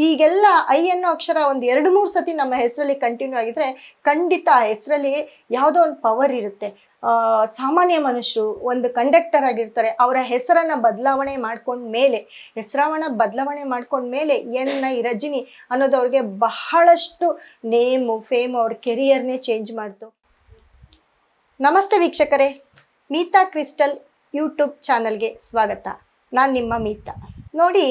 ಈಗೆಲ್ಲ ಐ ಅನ್ನೋ ಅಕ್ಷರ ಒಂದು 2-3 ಸತಿ ನಮ್ಮ ಹೆಸರಲ್ಲಿ ಕಂಟಿನ್ಯೂ ಆಗಿದ್ರೆ ಖಂಡಿತ ಆ ಹೆಸರಲ್ಲಿ ಯಾವುದೋ ಒಂದು ಪವರ್ ಇರುತ್ತೆ. ಸಾಮಾನ್ಯ ಮನುಷ್ಯರು ಒಂದು ಕಂಡಕ್ಟರ್ ಆಗಿರ್ತಾರೆ, ಅವರ ಹೆಸರನ್ನ ಬದಲಾವಣೆ ಮಾಡ್ಕೊಂಡ್ಮೇಲೆ ಎನ್ ಐ ರಜನಿ ಅನ್ನೋದು ಅವ್ರಿಗೆ ಬಹಳಷ್ಟು ನೇಮು ಫೇಮು ಅವ್ರ ಕೆರಿಯರ್ನೇ ಚೇಂಜ್ ಮಾಡ್ತು. ನಮಸ್ತೆ ವೀಕ್ಷಕರೇ, ಮೀತಾ ಕ್ರಿಸ್ಟಲ್ ಯೂಟ್ಯೂಬ್ ಚಾನಲ್ಗೆ ಸ್ವಾಗತ. ನಾನು ನಿಮ್ಮ ಮೀತಾ. ನೋಡಿ,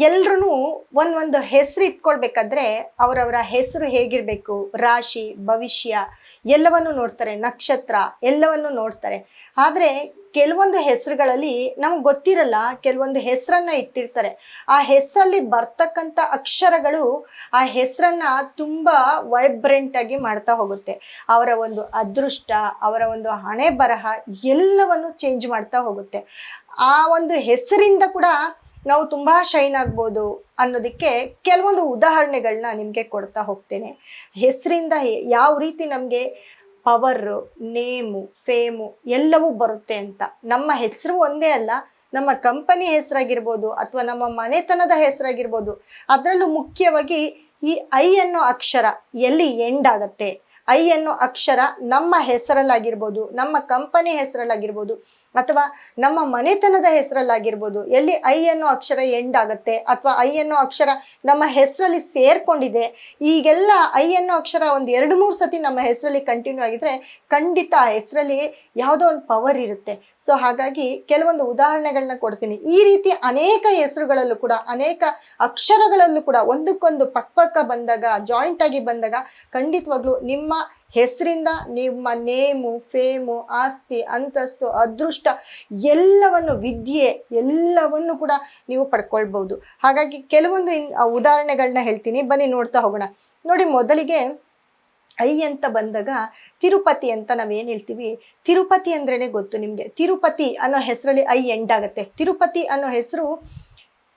ಎಲ್ರೂ ಒಂದೊಂದು ಹೆಸರು ಇಟ್ಕೊಳ್ಬೇಕಾದ್ರೆ ಅವರವರ ಹೆಸರು ಹೇಗಿರಬೇಕು, ರಾಶಿ ಭವಿಷ್ಯ ಎಲ್ಲವನ್ನು ನೋಡ್ತಾರೆ, ನಕ್ಷತ್ರ ಎಲ್ಲವನ್ನು ನೋಡ್ತಾರೆ. ಆದರೆ ಕೆಲವೊಂದು ಹೆಸರುಗಳಲ್ಲಿ ನಮ್ಗೆ ಗೊತ್ತಿರಲ್ಲ, ಕೆಲವೊಂದು ಹೆಸರನ್ನ ಇಟ್ಟಿರ್ತಾರೆ. ಆ ಹೆಸರಲ್ಲಿ ಬರ್ತಕ್ಕಂಥ ಅಕ್ಷರಗಳು ಆ ಹೆಸರನ್ನ ತುಂಬ ವೈಬ್ರೆಂಟ್ ಆಗಿ ಮಾಡ್ತಾ ಹೋಗುತ್ತೆ. ಅವರ ಒಂದು ಅದೃಷ್ಟ, ಅವರ ಒಂದು ಹಣೆ ಬರಹ ಎಲ್ಲವನ್ನು ಚೇಂಜ್ ಮಾಡ್ತಾ ಹೋಗುತ್ತೆ. ಆ ಒಂದು ಹೆಸರಿಂದ ಕೂಡ ನಾವು ತುಂಬ ಶೈನ್ ಆಗ್ಬೋದು ಅನ್ನೋದಕ್ಕೆ ಕೆಲವೊಂದು ಉದಾಹರಣೆಗಳನ್ನ ನಿಮಗೆ ಕೊಡ್ತಾ ಹೋಗ್ತೇನೆ. ಹೆಸರಿಂದ ಯಾವ ರೀತಿ ನಮಗೆ ಪವರು, ನೇಮು, ಫೇಮು ಎಲ್ಲವೂ ಬರುತ್ತೆ ಅಂತ. ನಮ್ಮ ಹೆಸರು ಒಂದೇ ಅಲ್ಲ, ನಮ್ಮ ಕಂಪನಿ ಹೆಸರಾಗಿರ್ಬೋದು ಅಥವಾ ನಮ್ಮ ಮನೆತನದ ಹೆಸರಾಗಿರ್ಬೋದು, ಅದರಲ್ಲೂ ಮುಖ್ಯವಾಗಿ ಈ ಐ ಅನ್ನೋ ಅಕ್ಷರ ಎಲ್ಲಿ ಎಂಡ್ ಆಗುತ್ತೆ, ಐ ಅನ್ನೋ ಅಕ್ಷರ ನಮ್ಮ ಹೆಸರಲ್ಲಾಗಿರ್ಬೋದು, ನಮ್ಮ ಕಂಪನಿ ಹೆಸರಲ್ಲಾಗಿರ್ಬೋದು ಅಥವಾ ನಮ್ಮ ಮನೆತನದ ಹೆಸರಲ್ಲಾಗಿರ್ಬೋದು, ಎಲ್ಲಿ ಐ ಅನ್ನೋ ಅಕ್ಷರ ಎಂಡ್ ಆಗುತ್ತೆ ಅಥವಾ ಐ ಅನ್ನೋ ಅಕ್ಷರ ನಮ್ಮ ಹೆಸರಲ್ಲಿ ಸೇರ್ಕೊಂಡಿದೆ, ಈಗೆಲ್ಲ ಐ ಅನ್ನೋ ಅಕ್ಷರ ಒಂದು 2-3 ಸತಿ ನಮ್ಮ ಹೆಸರಲ್ಲಿ ಕಂಟಿನ್ಯೂ ಆಗಿದ್ರೆ ಖಂಡಿತ ಆ ಹೆಸರಲ್ಲಿ ಯಾವುದೋ ಒಂದು ಪವರ್ ಇರುತ್ತೆ. ಸೊ ಹಾಗಾಗಿ ಕೆಲವೊಂದು ಉದಾಹರಣೆಗಳನ್ನ ಕೊಡ್ತೀನಿ. ಈ ರೀತಿ ಅನೇಕ ಹೆಸರುಗಳಲ್ಲೂ ಕೂಡ, ಅನೇಕ ಅಕ್ಷರಗಳಲ್ಲೂ ಕೂಡ ಒಂದಕ್ಕೊಂದು ಪಕ್ಕ ಬಂದಾಗ, ಜಾಯಿಂಟ್ ಆಗಿ ಬಂದಾಗ ಖಂಡಿತವಾಗ್ಲೂ ನಿಮ್ಮ ಹೆಸರಿಂದ ನಿಮ್ಮ ನೇಮು, ಫೇಮು, ಆಸ್ತಿ, ಅಂತಸ್ತು, ಅದೃಷ್ಟ ಎಲ್ಲವನ್ನು, ವಿದ್ಯೆ ಎಲ್ಲವನ್ನು ಕೂಡ ನೀವು ಪಡ್ಕೊಳ್ಬಹುದು. ಹಾಗಾಗಿ ಕೆಲವೊಂದು ಉದಾಹರಣೆಗಳನ್ನ ಹೇಳ್ತೀನಿ, ಬನ್ನಿ ನೋಡ್ತಾ ಹೋಗೋಣ. ನೋಡಿ, ಮೊದಲಿಗೆ ಐ ಅಂತ ಬಂದಾಗ ತಿರುಪತಿ ಅಂತ ನಾವೇನು ಹೇಳ್ತೀವಿ, ತಿರುಪತಿ ಅಂದ್ರೇನೆ ಗೊತ್ತು ನಿಮಗೆ. ತಿರುಪತಿ ಅನ್ನೋ ಹೆಸರಲ್ಲಿ ಐ ಎಂಡ್ ಆಗುತ್ತೆ. ತಿರುಪತಿ ಅನ್ನೋ ಹೆಸರು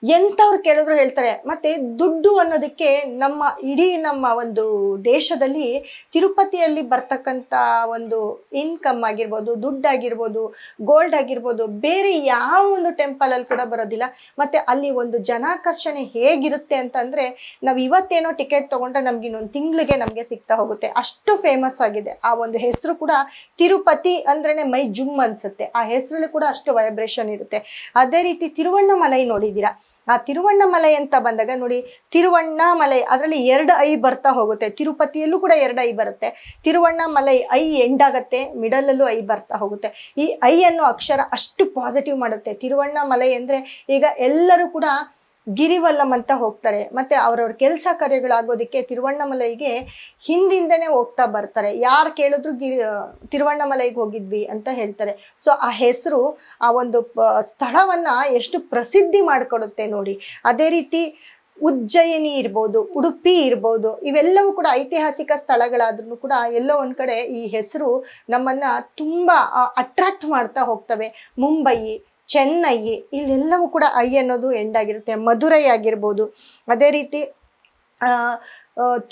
ಎಂಥವ್ರು ಕೇಳಿದ್ರು ಹೇಳ್ತಾರೆ. ಮತ್ತು ದುಡ್ಡು ಅನ್ನೋದಕ್ಕೆ ನಮ್ಮ ಒಂದು ದೇಶದಲ್ಲಿ ತಿರುಪತಿಯಲ್ಲಿ ಬರ್ತಕ್ಕಂಥ ಒಂದು ಇನ್ಕಮ್ ಆಗಿರ್ಬೋದು, ದುಡ್ಡಾಗಿರ್ಬೋದು, ಗೋಲ್ಡ್ ಆಗಿರ್ಬೋದು, ಬೇರೆ ಯಾವ ಒಂದು ಟೆಂಪಲಲ್ಲಿ ಕೂಡ ಬರೋದಿಲ್ಲ. ಮತ್ತು ಅಲ್ಲಿ ಒಂದು ಜನಾಕರ್ಷಣೆ ಹೇಗಿರುತ್ತೆ ಅಂತಂದರೆ, ನಾವು ಇವತ್ತೇನೋ ಟಿಕೆಟ್ ತೊಗೊಂಡ್ರೆ ನಮ್ಗೆ ಇನ್ನೊಂದು ತಿಂಗಳಿಗೆ ನಮಗೆ ಸಿಗ್ತಾ ಹೋಗುತ್ತೆ, ಅಷ್ಟು ಫೇಮಸ್ ಆಗಿದೆ ಆ ಒಂದು ಹೆಸರು ಕೂಡ. ತಿರುಪತಿ ಅಂದ್ರೇ ಮೈ ಜುಮ್ ಅನಿಸುತ್ತೆ, ಆ ಹೆಸರಲ್ಲಿ ಕೂಡ ಅಷ್ಟು ವೈಬ್ರೇಷನ್ ಇರುತ್ತೆ. ಅದೇ ರೀತಿ ತಿರುವಣ್ಣಾಮಲೈ ನೋಡಿದ್ದೀರಾ. ಆ ತಿರುವಣ್ಣಾಮಲೈ ಅಂತ ಬಂದಾಗ ನೋಡಿ, ತಿರುವಣ್ಣಾಮಲೈ ಅದರಲ್ಲಿ 2 ಐ ಬರ್ತಾ ಹೋಗುತ್ತೆ. ತಿರುಪತಿಯಲ್ಲೂ ಕೂಡ 2 ಐ ಬರುತ್ತೆ. ತಿರುವಣ್ಣಾಮಲೈ ಐ ಎಂಡ್ ಆಗುತ್ತೆ, ಮಿಡಲಲ್ಲೂ ಐ ಬರ್ತಾ ಹೋಗುತ್ತೆ. ಈ ಐ ಅನ್ನೋ ಅಕ್ಷರ ಅಷ್ಟು ಪಾಸಿಟಿವ್ ಮಾಡುತ್ತೆ. ತಿರುವಣ್ಣಾಮಲೈ ಅಂದರೆ ಈಗ ಎಲ್ಲರೂ ಕೂಡ ಗಿರಿವಲ್ಲಂ ಅಂತ ಹೋಗ್ತಾರೆ, ಮತ್ತು ಅವ್ರವ್ರ ಕೆಲಸ ಕಾರ್ಯಗಳಾಗೋದಕ್ಕೆ ತಿರುವಣ್ಣಾಮಲೈಗೆ ಹಿಂದಿಂದನೇ ಹೋಗ್ತಾ ಬರ್ತಾರೆ. ಯಾರು ಕೇಳಿದ್ರು ತಿರುವಣ್ಣಾಮಲೈಗೆ ಹೋಗಿದ್ವಿ ಅಂತ ಹೇಳ್ತಾರೆ. ಸೊ ಆ ಹೆಸರು ಆ ಒಂದು ಸ್ಥಳವನ್ನು ಎಷ್ಟು ಪ್ರಸಿದ್ಧಿ ಮಾಡಿಕೊಡುತ್ತೆ ನೋಡಿ. ಅದೇ ರೀತಿ ಉಜ್ಜಯಿನಿ ಇರ್ಬೋದು, ಉಡುಪಿ ಇರ್ಬೋದು, ಇವೆಲ್ಲವೂ ಕೂಡ ಐತಿಹಾಸಿಕ ಸ್ಥಳಗಳಾದ್ರೂ ಕೂಡ ಎಲ್ಲೋ ಒಂದು ಕಡೆ ಈ ಹೆಸರು ನಮ್ಮನ್ನು ತುಂಬ ಅಟ್ರಾಕ್ಟ್ ಮಾಡ್ತಾ ಹೋಗ್ತವೆ. ಮುಂಬೈ, ಚೆನ್ನೈ ಇಲ್ಲೆಲ್ಲವೂ ಕೂಡ ಐ ಅನ್ನೋದು ಎಂಡ್ ಆಗಿರುತ್ತೆ. ಮಧುರೈ ಆಗಿರ್ಬೋದು, ಅದೇ ರೀತಿ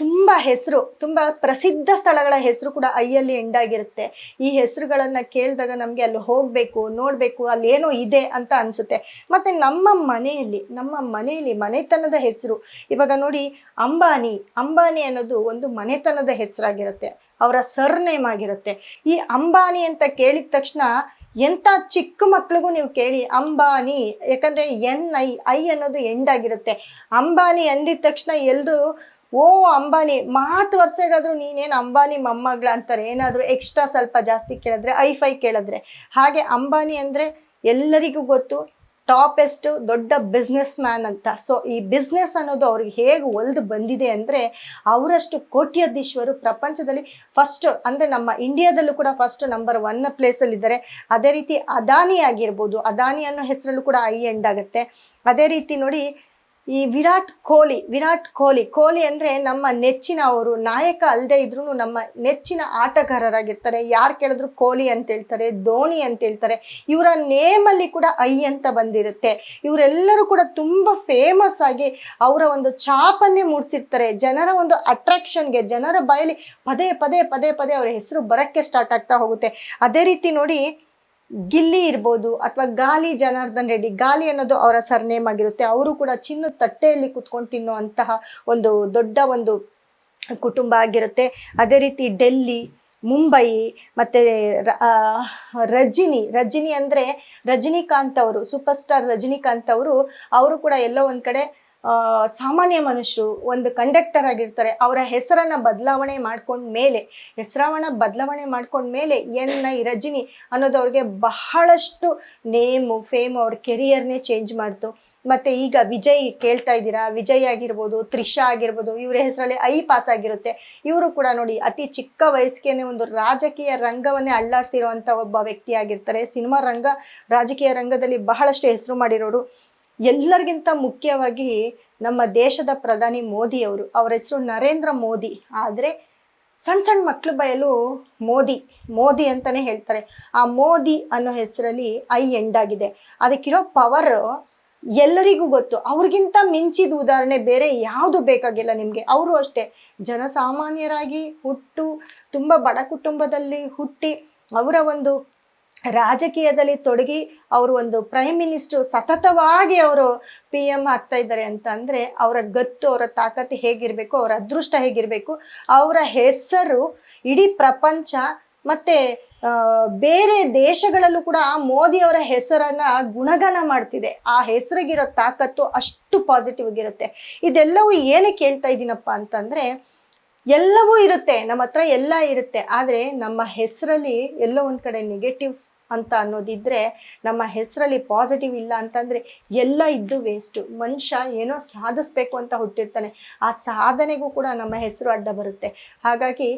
ತುಂಬ ಪ್ರಸಿದ್ಧ ಸ್ಥಳಗಳ ಹೆಸರು ಕೂಡ ಐಯಲ್ಲಿ ಎಂಡ್ ಆಗಿರುತ್ತೆ. ಈ ಹೆಸರುಗಳನ್ನು ಕೇಳಿದಾಗ ನಮಗೆ ಅಲ್ಲಿ ಹೋಗಬೇಕು, ನೋಡಬೇಕು, ಅಲ್ಲಿ ಏನೋ ಇದೆ ಅಂತ ಅನಿಸುತ್ತೆ. ಮತ್ತು ನಮ್ಮ ಮನೆಯಲ್ಲಿ ಮನೆತನದ ಹೆಸರು, ಇವಾಗ ನೋಡಿ, ಅಂಬಾನಿ ಅನ್ನೋದು ಒಂದು ಮನೆತನದ ಹೆಸರಾಗಿರುತ್ತೆ, ಅವರ ಸರ್ನೇಮ್ ಆಗಿರುತ್ತೆ. ಈ ಅಂಬಾನಿ ಅಂತ ಕೇಳಿದ ತಕ್ಷಣ ಎಂಥ ಚಿಕ್ಕ ಮಕ್ಳಿಗೂ ನೀವು ಕೇಳಿ ಅಂಬಾನಿ, ಯಾಕಂದರೆ ಐ ಅನ್ನೋದು ಎಂಡ್ ಆಗಿರುತ್ತೆ. ಅಂಬಾನಿ ಅಂದಿದ ತಕ್ಷಣ ಎಲ್ಲರೂ ಓ ಅಂಬಾನಿ, ಮಾತು ವರ್ಷಗಾದರೂ ನೀನೇನು ಅಂಬಾನಿ ಮೊಮ್ಮಗಳ ಅಂತಾರೆ, ಏನಾದರೂ ಎಕ್ಸ್ಟ್ರಾ ಸ್ವಲ್ಪ ಜಾಸ್ತಿ ಕೇಳಿದ್ರೆ, ಐ-ಫೈ ಕೇಳಿದ್ರೆ. ಹಾಗೆ ಅಂಬಾನಿ ಅಂದರೆ ಎಲ್ಲರಿಗೂ ಗೊತ್ತು, ಟಾಪೆಸ್ಟ್ ದೊಡ್ಡ ಬಿಸ್ನೆಸ್ ಮ್ಯಾನ್ ಅಂತ. ಸೊ ಈ ಬಿಸ್ನೆಸ್ ಅನ್ನೋದು ಅವ್ರಿಗೆ ಹೇಗೆ ಒಲ್ದು ಬಂದಿದೆ ಅಂದರೆ, ಅವರಷ್ಟು ಕೋಟ್ಯಾಧೀಶ್ವರು ಪ್ರಪಂಚದಲ್ಲಿ ಫಸ್ಟ್, ಅಂದರೆ ನಮ್ಮ ಇಂಡಿಯಾದಲ್ಲೂ ಕೂಡ ಫಸ್ಟ್ ನಂಬರ್ 1 ಪ್ಲೇಸಲ್ಲಿದ್ದಾರೆ. ಅದೇ ರೀತಿ ಅದಾನಿ ಆಗಿರ್ಬೋದು, ಅದಾನಿ ಅನ್ನೋ ಹೆಸರಲ್ಲೂ ಕೂಡ ಐ ಎಂಡ್ ಆಗುತ್ತೆ. ಅದೇ ರೀತಿ ನೋಡಿ, ಈ ವಿರಾಟ್ ಕೊಹ್ಲಿ ಅಂದರೆ ನಮ್ಮ ನೆಚ್ಚಿನ, ಅವರು ನಾಯಕ ಅಲ್ಲದೆ ಇದ್ರೂ ನಮ್ಮ ನೆಚ್ಚಿನ ಆಟಗಾರರಾಗಿರ್ತಾರೆ. ಯಾರು ಕೇಳಿದ್ರು ಕೊಹ್ಲಿ ಅಂತ ಹೇಳ್ತಾರೆ, ಧೋನಿ ಅಂತ ಹೇಳ್ತಾರೆ. ಇವರ ನೇಮಲ್ಲಿ ಕೂಡ ಐ ಅಂತ ಬಂದಿರುತ್ತೆ. ಇವರೆಲ್ಲರೂ ಕೂಡ ತುಂಬ ಫೇಮಸ್ ಆಗಿ ಅವರ ಒಂದು ಛಾಪನ್ನೇ ಮೂಡಿಸಿರ್ತಾರೆ. ಜನರ ಒಂದು ಅಟ್ರಾಕ್ಷನ್ಗೆ, ಜನರ ಬಾಯಲ್ಲಿ ಪದೇ ಪದೇ ಅವರ ಹೆಸರು ಬರೋಕ್ಕೆ ಸ್ಟಾರ್ಟ್ ಆಗ್ತಾ ಹೋಗುತ್ತೆ. ಅದೇ ರೀತಿ ನೋಡಿ, ಗಿಲ್ಲಿ ಇರ್ಬೋದು ಅಥವಾ ಗಾಲಿ ಜನಾರ್ದನ್ ರೆಡ್ಡಿ, ಗಾಲಿ ಅನ್ನೋದು ಅವರ ಸರ್ನೇಮ್ ಆಗಿರುತ್ತೆ. ಅವರು ಕೂಡ ಚಿನ್ನದ ತಟ್ಟೆಯಲ್ಲಿ ಕುತ್ಕೊಂಡು ತಿನ್ನುವಂತಹ ಒಂದು ದೊಡ್ಡ ಒಂದು ಕುಟುಂಬ ಆಗಿರುತ್ತೆ. ಅದೇ ರೀತಿ ಡೆಲ್ಲಿ, ಮುಂಬೈ, ಮತ್ತು ರಜಿನಿ ಅಂದರೆ ರಜನಿಕಾಂತ್ ಅವರು, ಸೂಪರ್ ಸ್ಟಾರ್ ರಜನಿಕಾಂತ್ ಅವರು ಕೂಡ ಎಲ್ಲೋ ಒಂದು ಕಡೆ ಸಾಮಾನ್ಯ ಮನುಷ್ಯರು, ಒಂದು ಕಂಡಕ್ಟರ್ ಆಗಿರ್ತಾರೆ. ಅವರ ಹೆಸರನ್ನು ಬದಲಾವಣೆ ಮಾಡ್ಕೊಂಡ್ಮೇಲೆ ರಜಿನಿ ಅನ್ನೋದು ಅವ್ರಿಗೆ ಬಹಳಷ್ಟು ನೇಮು ಫೇಮು, ಅವ್ರ ಕೆರಿಯರ್ನೇ ಚೇಂಜ್ ಮಾಡ್ತು. ಮತ್ತು ಈಗ ವಿಜಯ್ ಕೇಳ್ತಾ ಇದ್ದೀರಾ, ವಿಜಯ್ ಆಗಿರ್ಬೋದು, ತ್ರಿಷಾ ಆಗಿರ್ಬೋದು, ಇವರ ಹೆಸರಲ್ಲಿ ಪಾಸ್ ಆಗಿರುತ್ತೆ. ಇವರು ಕೂಡ ನೋಡಿ ಅತಿ ಚಿಕ್ಕ ವಯಸ್ಸಿಗೆ ಒಂದು ರಾಜಕೀಯ ರಂಗವನ್ನೇ ಅಳ್ಳಾಡಿಸಿರುವಂಥ ಒಬ್ಬ ವ್ಯಕ್ತಿ ಆಗಿರ್ತಾರೆ. ಸಿನಿಮಾ ರಂಗ, ರಾಜಕೀಯ ರಂಗದಲ್ಲಿ ಬಹಳಷ್ಟು ಹೆಸರು ಮಾಡಿರೋರು. ಎಲ್ಲರಿಗಿಂತ ಮುಖ್ಯವಾಗಿ ನಮ್ಮ ದೇಶದ ಪ್ರಧಾನಿ ಮೋದಿಯವರು, ಅವರ ಹೆಸರು ನರೇಂದ್ರ ಮೋದಿ. ಆದರೆ ಸಣ್ಣ ಮಕ್ಕಳ ಬಯಲು ಮೋದಿ ಅಂತಲೇ ಹೇಳ್ತಾರೆ. ಆ ಮೋದಿ ಅನ್ನೋ ಹೆಸರಲ್ಲಿ ಎಂಡ್ ಆಗಿದೆ. ಅದಕ್ಕಿರೋ ಪವರ್ ಎಲ್ಲರಿಗೂ ಗೊತ್ತು. ಅವ್ರಿಗಿಂತ ಮಿಂಚಿದ ಉದಾಹರಣೆ ಬೇರೆ ಯಾವುದು ಬೇಕಾಗಿಲ್ಲ ನಿಮಗೆ. ಅವರು ಅಷ್ಟೇ ಜನಸಾಮಾನ್ಯರಾಗಿ ತುಂಬ ಬಡ ಕುಟುಂಬದಲ್ಲಿ ಹುಟ್ಟಿ ಅವರ ಒಂದು ರಾಜಕೀಯದಲ್ಲಿ ತೊಡಗಿ ಅವರು ಒಂದು ಪ್ರೈಮ್ ಮಿನಿಸ್ಟರ್ ಸತತವಾಗಿ ಅವರು PM ಆಗ್ತಾ ಇದ್ದಾರೆ ಅಂತ ಅಂದರೆ ಅವರ ಗತ್ತು, ಅವರ ತಾಕತ್ತು ಹೇಗಿರಬೇಕು, ಅವರ ಅದೃಷ್ಟ ಹೇಗಿರಬೇಕು. ಅವರ ಹೆಸರು ಇಡೀ ಪ್ರಪಂಚ ಮತ್ತು ಬೇರೆ ದೇಶಗಳಲ್ಲೂ ಕೂಡ ಮೋದಿಯವರ ಹೆಸರನ್ನು ಗುಣಗಾನ ಮಾಡ್ತಿದೆ. ಆ ಹೆಸರಿಗಿರೋ ತಾಕತ್ತು ಅಷ್ಟು ಪಾಸಿಟಿವ್ ಆಗಿರುತ್ತೆ. ಇದೆಲ್ಲವೂ ಏನಕ್ಕೆ ಹೇಳ್ತಾ ಇದ್ದೀನಪ್ಪ ಅಂತಂದರೆ, ಎಲ್ಲವೂ ಇರುತ್ತೆ ನಮ್ಮ ಹತ್ರ, ಎಲ್ಲ ಇರುತ್ತೆ. ಆದರೆ ನಮ್ಮ ಹೆಸರಲ್ಲಿ ಎಲ್ಲೋ ಒಂದು ಕಡೆ ನೆಗೆಟಿವ್ಸ್ ಅಂತ ಅನ್ನೋದಿದ್ರೆ, ನಮ್ಮ ಹೆಸರಲ್ಲಿ ಪಾಸಿಟಿವ್ ಇಲ್ಲ ಅಂತಂದರೆ ಎಲ್ಲ ಇದ್ದು ವೇಸ್ಟು. ಮನುಷ್ಯ ಏನೋ ಸಾಧಿಸ್ಬೇಕು ಅಂತ ಹುಟ್ಟಿರ್ತಾನೆ, ಆ ಸಾಧನೆಗೂ ಕೂಡ ನಮ್ಮ ಹೆಸರು ಅಡ್ಡ ಬರುತ್ತೆ. ಹಾಗಾಗಿ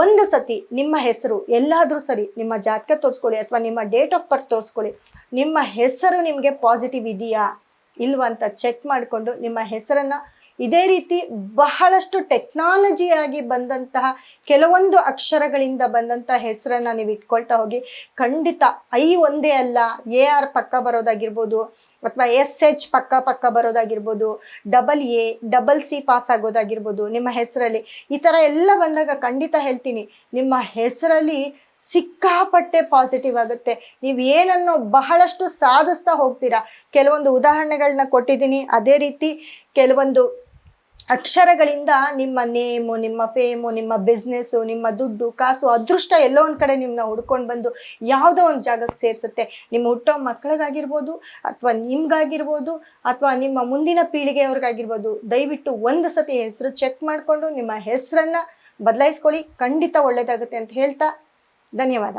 ಒಂದು ಸತಿ ನಿಮ್ಮ ಹೆಸರು ಎಲ್ಲಾದರೂ ಸರಿ, ನಿಮ್ಮ ಜಾತಕ ತೋರಿಸ್ಕೊಳ್ಳಿ ಅಥವಾ ನಿಮ್ಮ ಡೇಟ್ ಆಫ್ ಬರ್ತ್ ತೋರಿಸ್ಕೊಳ್ಳಿ, ನಿಮ್ಮ ಹೆಸರು ನಿಮಗೆ ಪಾಸಿಟಿವ್ ಇದೆಯಾ ಇಲ್ವಾ ಅಂತ ಚೆಕ್ ಮಾಡಿಕೊಂಡು ನಿಮ್ಮ ಹೆಸರನ್ನು ಇದೇ ರೀತಿ ಬಹಳಷ್ಟು ಟೆಕ್ನಾಲಜಿಯಾಗಿ ಬಂದಂತಹ ಕೆಲವೊಂದು ಅಕ್ಷರಗಳಿಂದ ಬಂದಂತಹ ಹೆಸರನ್ನು ನೀವು ಇಟ್ಕೊಳ್ತಾ ಹೋಗಿ. ಖಂಡಿತ ಒಂದೇ ಅಲ್ಲ, AR ಪಕ್ಕ ಬರೋದಾಗಿರ್ಬೋದು ಅಥವಾ SH ಪಕ್ಕ ಬರೋದಾಗಿರ್ಬೋದು, AA, CC ಪಾಸ್ ಆಗೋದಾಗಿರ್ಬೋದು ನಿಮ್ಮ ಹೆಸರಲ್ಲಿ. ಈ ಥರ ಎಲ್ಲ ಬಂದಾಗ ಖಂಡಿತ ಹೇಳ್ತೀನಿ, ನಿಮ್ಮ ಹೆಸರಲ್ಲಿ ಸಿಕ್ಕಾಪಟ್ಟೆ ಪಾಸಿಟಿವ್ ಆಗುತ್ತೆ. ನೀವು ಏನನ್ನೋ ಬಹಳಷ್ಟು ಸಾಧಿಸ್ತಾ ಹೋಗ್ತೀರಾ. ಕೆಲವೊಂದು ಉದಾಹರಣೆಗಳನ್ನ ಕೊಟ್ಟಿದ್ದೀನಿ. ಅದೇ ರೀತಿ ಕೆಲವೊಂದು ಅಕ್ಷರಗಳಿಂದ ನಿಮ್ಮ ನೇಮು, ನಿಮ್ಮ ಫೇಮು, ನಿಮ್ಮ ಬಿಸ್ನೆಸ್ಸು, ನಿಮ್ಮ ದುಡ್ಡು ಕಾಸು ಅದೃಷ್ಟ ಎಲ್ಲೋ ಒಂದು ಕಡೆ ನಿಮ್ಮನ್ನ ಹುಡ್ಕೊಂಡು ಬಂದು ಯಾವುದೋ ಒಂದು ಜಾಗಕ್ಕೆ ಸೇರಿಸುತ್ತೆ. ನಿಮ್ಮ ಹುಟ್ಟೋ ಮಕ್ಕಳಿಗಾಗಿರ್ಬೋದು ಅಥವಾ ನಿಮ್ಗಾಗಿರ್ಬೋದು ಅಥವಾ ನಿಮ್ಮ ಮುಂದಿನ ಪೀಳಿಗೆಯವ್ರಿಗಾಗಿರ್ಬೋದು. ದಯವಿಟ್ಟು ಒಂದು ಸತಿ ಹೆಸರು ಚೆಕ್ ಮಾಡಿಕೊಂಡು ನಿಮ್ಮ ಹೆಸರನ್ನು ಬದಲಾಯಿಸ್ಕೊಳ್ಳಿ. ಖಂಡಿತ ಒಳ್ಳೆಯದಾಗುತ್ತೆ ಅಂತ ಹೇಳ್ತಾ ಧನ್ಯವಾದ.